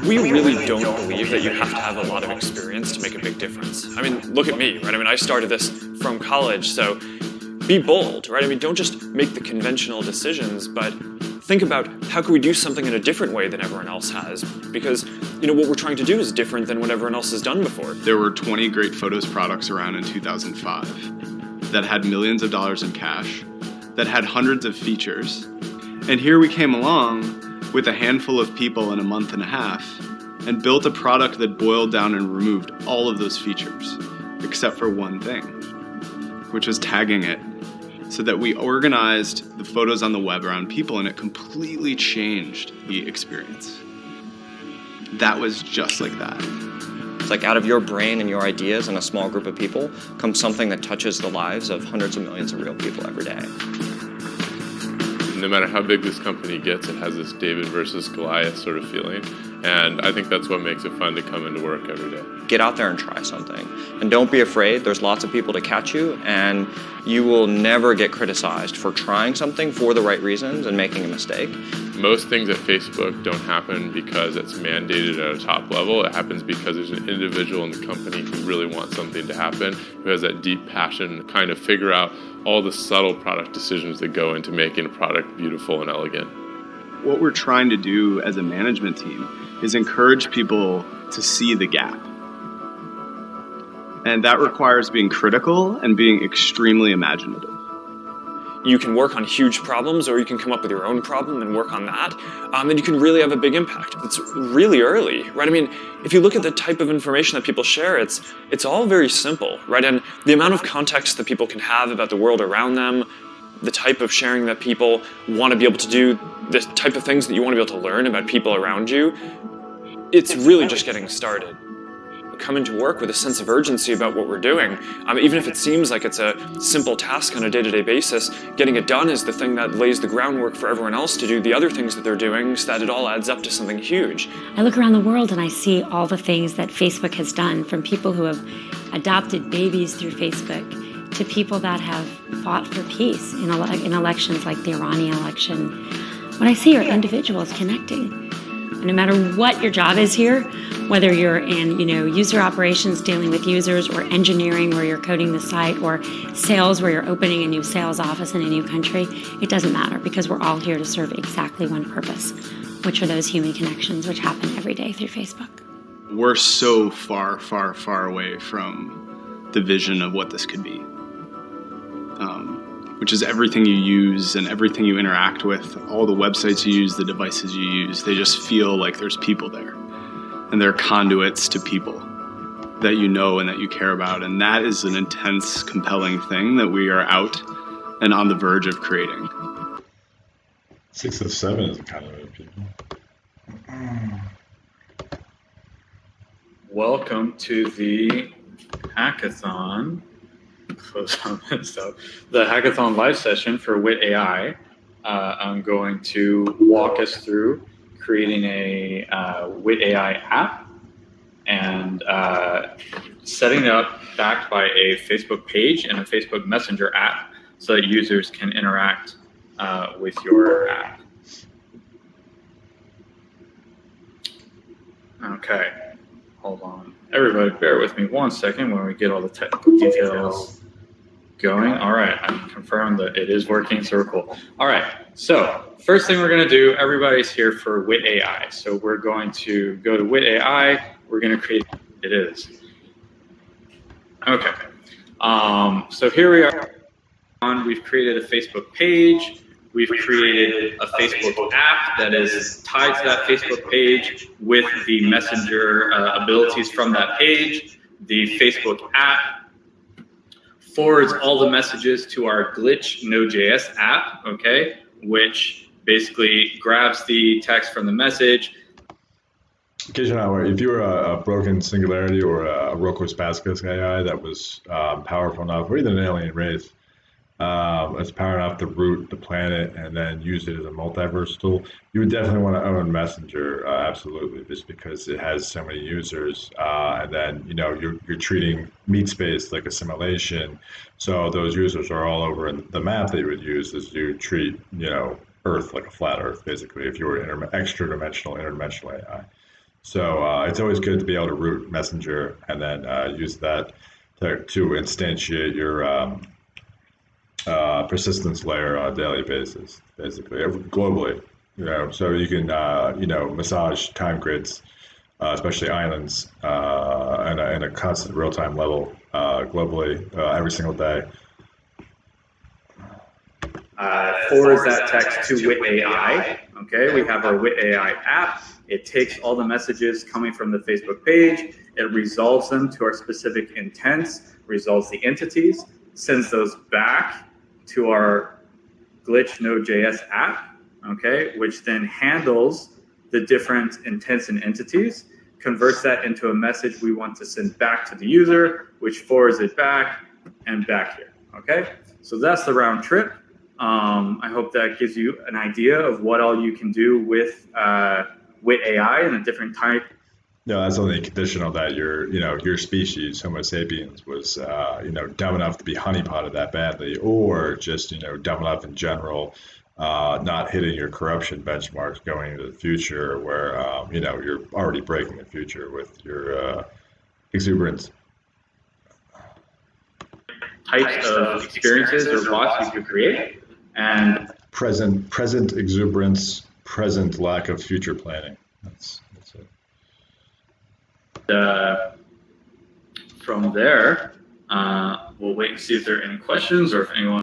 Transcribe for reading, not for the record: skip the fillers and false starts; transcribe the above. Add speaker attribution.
Speaker 1: We really don't believe that you have to have a lot of experience to make a big difference. I mean, look at me, right? I mean, I started this from college, so be bold, right? I mean, don't just make the conventional decisions, but think about how can we do something in a different way than everyone else has? Because, what we're trying to do is different than what everyone else has done before.
Speaker 2: There were 20 Great Photos products around in 2005 that had millions of dollars in cash, that had hundreds of features. And here we came along with a handful of people in a month and a half and built a product that boiled down and removed all of those features, except for one thing, which was tagging it, so that we organized the photos on the web around people and it completely changed the experience. That was just like that.
Speaker 3: It's like out of your brain and your ideas and a small group of people comes something that touches the lives of hundreds of millions of real people every day.
Speaker 4: No matter how big this company gets, it has this David versus Goliath sort of feeling. And I think that's what makes it fun to come into work every day.
Speaker 3: Get out there and try something. And don't be afraid. There's lots of people to catch you, and you will never get criticized for trying something for the right reasons and making a mistake.
Speaker 4: Most things at Facebook don't happen because it's mandated at a top level. It happens because there's an individual in the company who really wants something to happen, who has that deep passion to kind of figure out all the subtle product decisions that go into making a product beautiful and elegant.
Speaker 2: What we're trying to do as a management team is encourage people to see the gap. And that requires being critical and being extremely imaginative.
Speaker 1: You can work on huge problems, or you can come up with your own problem and work on that, and you can really have a big impact. It's really early, right? I mean, if you look at the type of information that people share, it's all very simple, right? And the amount of context that people can have about the world around them, the type of sharing that people want to be able to do, the type of things that you want to be able to learn about people around you, it's really just getting started. Come into work with a sense of urgency about what we're doing. Even if it seems like it's a simple task on a day-to-day basis, getting it done is the thing that lays the groundwork for everyone else to do the other things that they're doing, so that it all adds up to something huge.
Speaker 5: I look around the world and I see all the things that Facebook has done, from people who have adopted babies through Facebook to people that have fought for peace in elections like the Iranian election. What I see are individuals connecting. And no matter what your job is here, whether you're in user operations dealing with users, or engineering where you're coding the site, or sales where you're opening a new sales office in a new country, it doesn't matter, because we're all here to serve exactly one purpose, which are those human connections which happen every day through Facebook.
Speaker 2: We're so far, far, far away from the vision of what this could be, which is everything you use and everything you interact with, all the websites you use, the devices you use, they just feel like there's people there. And they're conduits to people that you know and that you care about. And that is an intense, compelling thing that we are out and on the verge of creating.
Speaker 6: 6 of 7 is kind of people.
Speaker 7: Welcome to the hackathon. Close on this stuff. The hackathon live session for Wit AI. I'm going to walk us through creating a Wit AI app and setting it up backed by a Facebook page and a Facebook Messenger app so that users can interact with your app. Okay, hold on. Everybody bear with me one second when we get all the technical details going. All right, I'm confirmed that it is working, so we're cool. All right, so first thing we're gonna do, everybody's here for Wit AI. So we're going to go to Wit AI. We're gonna create, it is. Okay, so here we are. We've created a Facebook page. We've created a Facebook app that is tied to that Facebook page with the Messenger abilities from that page. The Facebook app forwards all the messages to our Glitch Node.js app, okay, which basically grabs the text from the message.
Speaker 6: Occasionally, if you were a broken Singularity or a Rocco Spaskas AI that was powerful enough, or even an alien race, that's power enough to root the planet and then use it as a multiverse tool, you would definitely want to own Messenger, absolutely, just because it has so many users. And then you're treating meat space like a simulation, so those users are all over in the map that you would use as you treat Earth like a flat Earth, basically, if you were extra dimensional, interdimensional AI. So it's always good to be able to root Messenger and then use that to instantiate your persistence layer on a daily basis, basically, globally. So you can massage time grids, especially islands, in a constant real-time level globally every single day.
Speaker 7: Forwards that text to Wit AI. Okay, we have our Wit AI app. It takes all the messages coming from the Facebook page, it resolves them to our specific intents, resolves the entities, sends those back to our Glitch Node.js app, okay, which then handles the different intents and entities, converts that into a message we want to send back to the user, which forwards it back and back here, okay? So that's the round trip. I hope that gives you an idea of what all you can do with Wit AI and a different type.
Speaker 6: No, that's only conditional that your species, Homo sapiens, was dumb enough to be honeypotted that badly, or just dumb enough in general, not hitting your corruption benchmarks going into the future, where you're already breaking the future with your exuberance.
Speaker 7: Types of experiences or bots you could create, and
Speaker 6: Present exuberance, present lack of future planning. That's it.
Speaker 7: from there, we'll wait and see if there are any questions or if anyone